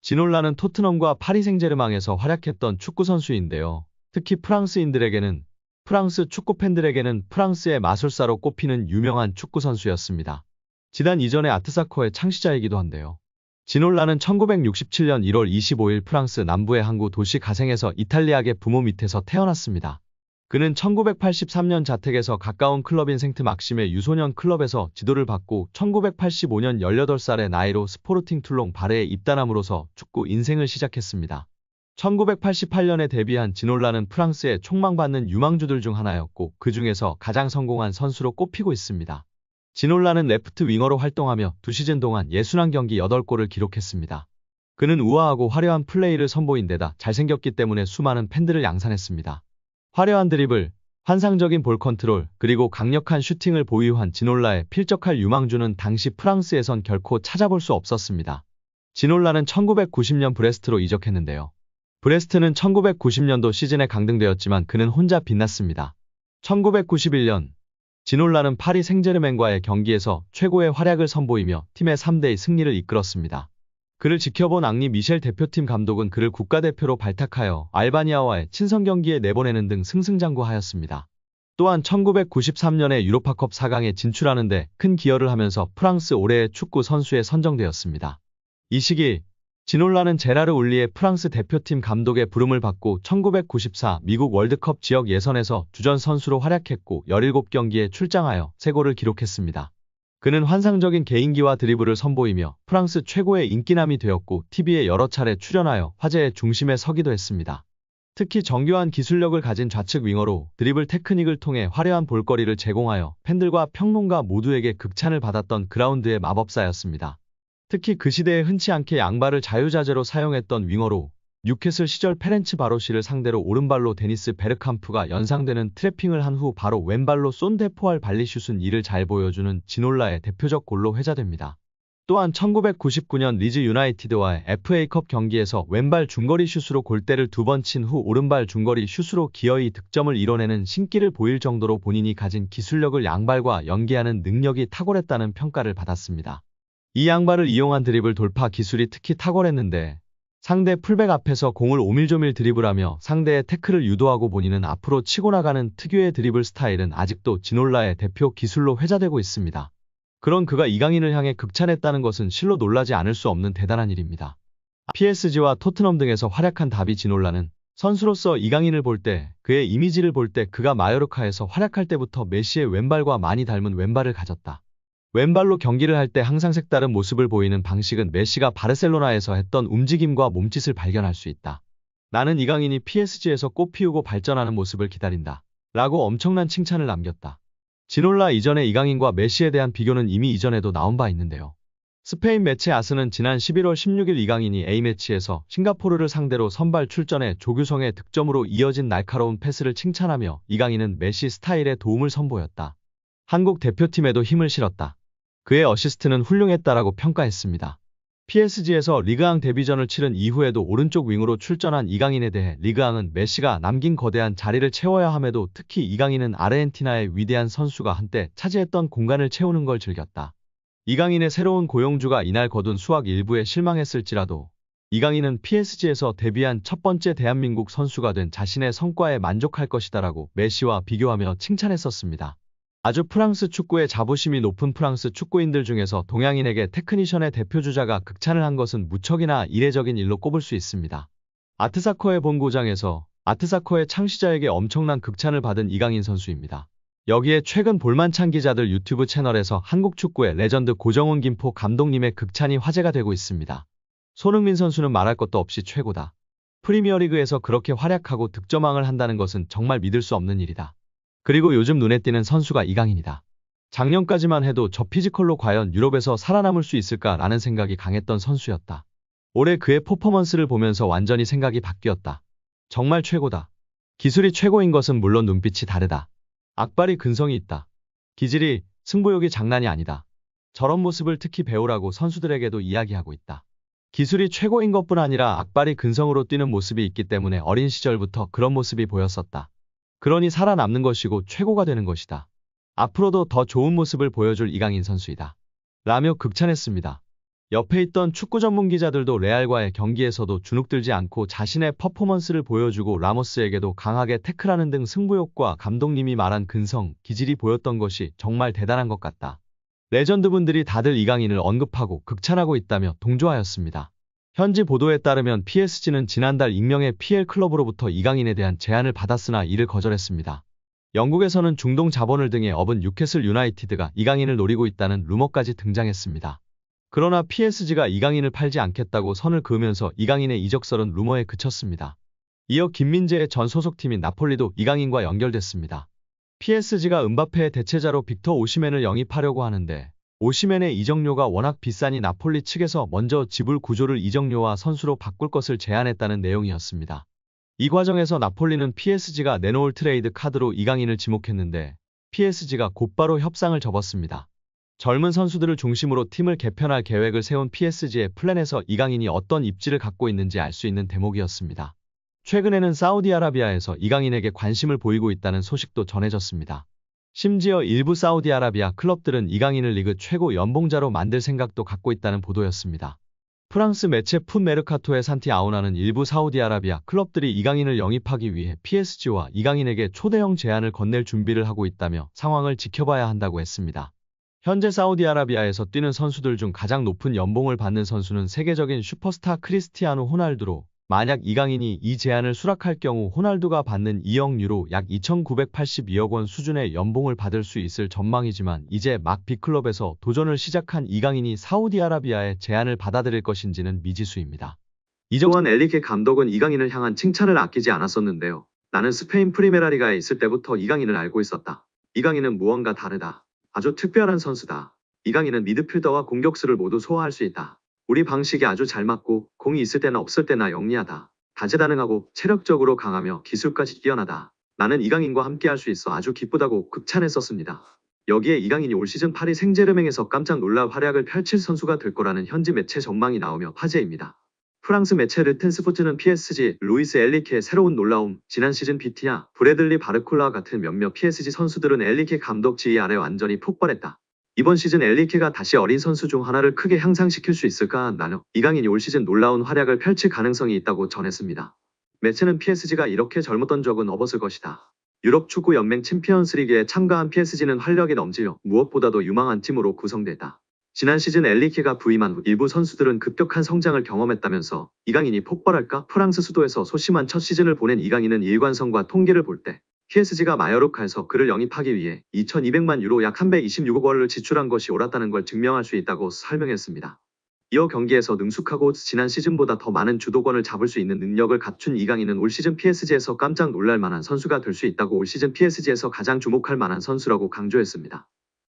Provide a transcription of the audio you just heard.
지놀라는 토트넘과 파리 생제르맹에서 활약했던 축구 선수인데요. 특히 프랑스인들에게는 프랑스 축구 팬들에게는 프랑스의 마술사로 꼽히는 유명한 축구 선수였습니다. 지단 이전의 아트사커의 창시자이기도 한데요. 지놀라는 1967년 1월 25일 프랑스 남부의 항구 도시 가생에서 이탈리아계 부모 밑에서 태어났습니다. 그는 1983년 자택에서 가까운 클럽인 생트 막심의 유소년 클럽에서 지도를 받고 1985년 18살의 나이로 스포르팅 툴롱 바레에 입단함으로써 축구 인생을 시작했습니다. 1988년에 데뷔한 지놀라는 프랑스의 촉망받는 유망주들 중 하나였고 그 중에서 가장 성공한 선수로 꼽히고 있습니다. 지놀라는 레프트 윙어로 활동하며 2시즌 동안 61경기 8골을 기록했습니다. 그는 우아하고 화려한 플레이를 선보인 데다 잘생겼기 때문에 수많은 팬들을 양산했습니다. 화려한 드리블, 환상적인 볼 컨트롤, 그리고 강력한 슈팅을 보유한 지놀라의 필적할 유망주는 당시 프랑스에선 결코 찾아볼 수 없었습니다. 지놀라는 1990년 브레스트로 이적했는데요. 브레스트는 1990년도 시즌에 강등되었지만 그는 혼자 빛났습니다. 1991년 지놀라는 파리 생제르맹과의 경기에서 최고의 활약을 선보이며 팀의 3대2 승리를 이끌었습니다. 그를 지켜본 앙리 미셸 대표팀 감독은 그를 국가대표로 발탁하여 알바니아와의 친선 경기에 내보내는 등 승승장구하였습니다. 또한 1993년에 유로파컵 4강에 진출하는 데 큰 기여를 하면서 프랑스 올해의 축구 선수에 선정되었습니다. 이 시기 지놀라는 제라르 울리의 프랑스 대표팀 감독의 부름을 받고 1994 미국 월드컵 지역 예선에서 주전 선수로 활약했고 17경기에 출장하여 3골을 기록했습니다. 그는 환상적인 개인기와 드리블을 선보이며 프랑스 최고의 인기남이 되었고 TV에 여러 차례 출연하여 화제의 중심에 서기도 했습니다. 특히 정교한 기술력을 가진 좌측 윙어로 드리블 테크닉을 통해 화려한 볼거리를 제공하여 팬들과 평론가 모두에게 극찬을 받았던 그라운드의 마법사였습니다. 특히 그 시대에 흔치 않게 양발을 자유자재로 사용했던 윙어로 뉴캐슬 시절 페렌츠 바로시를 상대로 오른발로 데니스 베르캄프가 연상되는 트래핑을 한 후 바로 왼발로 쏜 데포알 발리슛은 이를 잘 보여주는 지놀라의 대표적 골로 회자됩니다. 또한 1999년 리즈 유나이티드와의 FA컵 경기에서 왼발 중거리 슛으로 골대를 2번 친 후 오른발 중거리 슛으로 기어이 득점을 이뤄내는 신기를 보일 정도로 본인이 가진 기술력을 양발과 연계하는 능력이 탁월했다는 평가를 받았습니다. 이 양발을 이용한 드리블 돌파 기술이 특히 탁월했는데 상대 풀백 앞에서 공을 오밀조밀 드리블하며 상대의 태클을 유도하고 본인은 앞으로 치고 나가는 특유의 드리블 스타일은 아직도 지놀라의 대표 기술로 회자되고 있습니다. 그런 그가 이강인을 향해 극찬했다는 것은 실로 놀라지 않을 수 없는 대단한 일입니다. PSG와 토트넘 등에서 활약한 다비 지놀라는 선수로서 이강인을 볼 때, 그의 이미지를 볼 때 그가 마요르카에서 활약할 때부터 메시의 왼발과 많이 닮은 왼발을 가졌다. 왼발로 경기를 할 때 항상 색다른 모습을 보이는 방식은 메시가 바르셀로나에서 했던 움직임과 몸짓을 발견할 수 있다. 나는 이강인이 PSG에서 꽃 피우고 발전하는 모습을 기다린다. 라고 엄청난 칭찬을 남겼다. 지놀라 이전의 이강인과 메시에 대한 비교는 이미 이전에도 나온 바 있는데요. 스페인 매체 아스는 지난 11월 16일 이강인이 A매치에서 싱가포르를 상대로 선발 출전해 조규성의 득점으로 이어진 날카로운 패스를 칭찬하며 이강인은 메시 스타일의 도움을 선보였다. 한국 대표팀에도 힘을 실었다. 그의 어시스트는 훌륭했다라고 평가했습니다. PSG에서 리그앙 데뷔전을 치른 이후에도 오른쪽 윙으로 출전한 이강인에 대해 리그앙은 메시가 남긴 거대한 자리를 채워야 함에도 특히 이강인은 아르헨티나의 위대한 선수가 한때 차지했던 공간을 채우는 걸 즐겼다. 이강인의 새로운 고용주가 이날 거둔 수확 일부에 실망했을지라도 이강인은 PSG에서 데뷔한 첫 번째 대한민국 선수가 된 자신의 성과에 만족할 것이다라고 메시와 비교하며 칭찬했었습니다. 아주 프랑스 축구의 자부심이 높은 프랑스 축구인들 중에서 동양인에게 테크니션의 대표주자가 극찬을 한 것은 무척이나 이례적인 일로 꼽을 수 있습니다. 아트사커의 본고장에서 아트사커의 창시자에게 엄청난 극찬을 받은 이강인 선수입니다. 여기에 최근 볼만찬 기자들 유튜브 채널에서 한국 축구의 레전드 고정훈 김포 감독님의 극찬이 화제가 되고 있습니다. 손흥민 선수는 말할 것도 없이 최고다. 프리미어리그에서 그렇게 활약하고 득점왕을 한다는 것은 정말 믿을 수 없는 일이다. 그리고 요즘 눈에 띄는 선수가 이강인이다. 작년까지만 해도 저 피지컬로 과연 유럽에서 살아남을 수 있을까라는 생각이 강했던 선수였다. 올해 그의 퍼포먼스를 보면서 완전히 생각이 바뀌었다. 정말 최고다. 기술이 최고인 것은 물론 눈빛이 다르다. 악발이 근성이 있다. 기질이, 승부욕이 장난이 아니다. 저런 모습을 특히 배우라고 선수들에게도 이야기하고 있다. 기술이 최고인 것뿐 아니라 악발이 근성으로 뛰는 모습이 있기 때문에 어린 시절부터 그런 모습이 보였었다. 그러니 살아남는 것이고 최고가 되는 것이다. 앞으로도 더 좋은 모습을 보여줄 이강인 선수이다. 라며 극찬했습니다. 옆에 있던 축구 전문 기자들도 레알과의 경기에서도 주눅들지 않고 자신의 퍼포먼스를 보여주고 라모스에게도 강하게 태클하는 등 승부욕과 감독님이 말한 근성, 기질이 보였던 것이 정말 대단한 것 같다. 레전드분들이 다들 이강인을 언급하고 극찬하고 있다며 동조하였습니다. 현지 보도에 따르면 PSG는 지난달 익명의 PL 클럽으로부터 이강인에 대한 제안을 받았으나 이를 거절했습니다. 영국에서는 중동 자본을 등에 업은 뉴캐슬 유나이티드가 이강인을 노리고 있다는 루머까지 등장했습니다. 그러나 PSG가 이강인을 팔지 않겠다고 선을 그으면서 이강인의 이적설은 루머에 그쳤습니다. 이어 김민재의 전 소속팀인 나폴리도 이강인과 연결됐습니다. PSG가 음바페의 대체자로 빅터 오시멘을 영입하려고 하는데 오시멘의 이적료가 워낙 비싸니 나폴리 측에서 먼저 지불 구조를 이적료와 선수로 바꿀 것을 제안했다는 내용이었습니다. 이 과정에서 나폴리는 PSG가 내놓을 트레이드 카드로 이강인을 지목했는데 PSG가 곧바로 협상을 접었습니다. 젊은 선수들을 중심으로 팀을 개편할 계획을 세운 PSG의 플랜에서 이강인이 어떤 입지를 갖고 있는지 알 수 있는 대목이었습니다. 최근에는 사우디아라비아에서 이강인에게 관심을 보이고 있다는 소식도 전해졌습니다. 심지어 일부 사우디아라비아 클럽들은 이강인을 리그 최고 연봉자로 만들 생각도 갖고 있다는 보도였습니다. 프랑스 매체 풋 메르카토의 산티 아우나는 일부 사우디아라비아 클럽들이 이강인을 영입하기 위해 PSG와 이강인에게 초대형 제안을 건넬 준비를 하고 있다며 상황을 지켜봐야 한다고 했습니다. 현재 사우디아라비아에서 뛰는 선수들 중 가장 높은 연봉을 받는 선수는 세계적인 슈퍼스타 크리스티아노 호날두로 만약 이강인이 이 제안을 수락할 경우 호날두가 받는 2억 유로 약 2,982억 원 수준의 연봉을 받을 수 있을 전망이지만 이제 막 B클럽에서 도전을 시작한 이강인이 사우디아라비아의 제안을 받아들일 것인지는 미지수입니다. 이정환 엘리케 감독은 이강인을 향한 칭찬을 아끼지 않았었는데요. 나는 스페인 프리메라리가에 있을 때부터 이강인을 알고 있었다. 이강인은 무언가 다르다. 아주 특별한 선수다. 이강인은 미드필더와 공격수를 모두 소화할 수 있다. 우리 방식이 아주 잘 맞고 공이 있을 때나 없을 때나 영리하다. 다재다능하고 체력적으로 강하며 기술까지 뛰어나다. 나는 이강인과 함께할 수 있어 아주 기쁘다고 극찬했었습니다. 여기에 이강인이 올 시즌 파리 생제르맹에서 깜짝 놀랄 활약을 펼칠 선수가 될 거라는 현지 매체 전망이 나오며 화제입니다. 프랑스 매체 르텐스포츠는 PSG, 루이스 엘리케의 새로운 놀라움, 지난 시즌 비티아, 브래들리 바르콜라와 같은 몇몇 PSG 선수들은 엘리케 감독 지휘 아래 완전히 폭발했다. 이번 시즌 엘리케가 다시 어린 선수 중 하나를 크게 향상시킬 수 있을까 나며 이강인이 올 시즌 놀라운 활약을 펼칠 가능성이 있다고 전했습니다. 매체는 PSG가 이렇게 젊었던 적은 없었을 것이다. 유럽 축구 연맹 챔피언스리그에 참가한 PSG는 활력이 넘치며 무엇보다도 유망한 팀으로 구성됐다. 지난 시즌 엘리케가 부임한 후 일부 선수들은 급격한 성장을 경험했다면서 이강인이 폭발할까? 프랑스 수도에서 소심한 첫 시즌을 보낸 이강인은 일관성과 통계를 볼 때 PSG가 마요르카에서 그를 영입하기 위해 2,200만 유로 약 326억 원을 지출한 것이 옳았다는 걸 증명할 수 있다고 설명했습니다. 이어 경기에서 능숙하고 지난 시즌보다 더 많은 주도권을 잡을 수 있는 능력을 갖춘 이강인은 올 시즌 PSG에서 깜짝 놀랄 만한 선수가 될 수 있다고 올 시즌 PSG에서 가장 주목할 만한 선수라고 강조했습니다.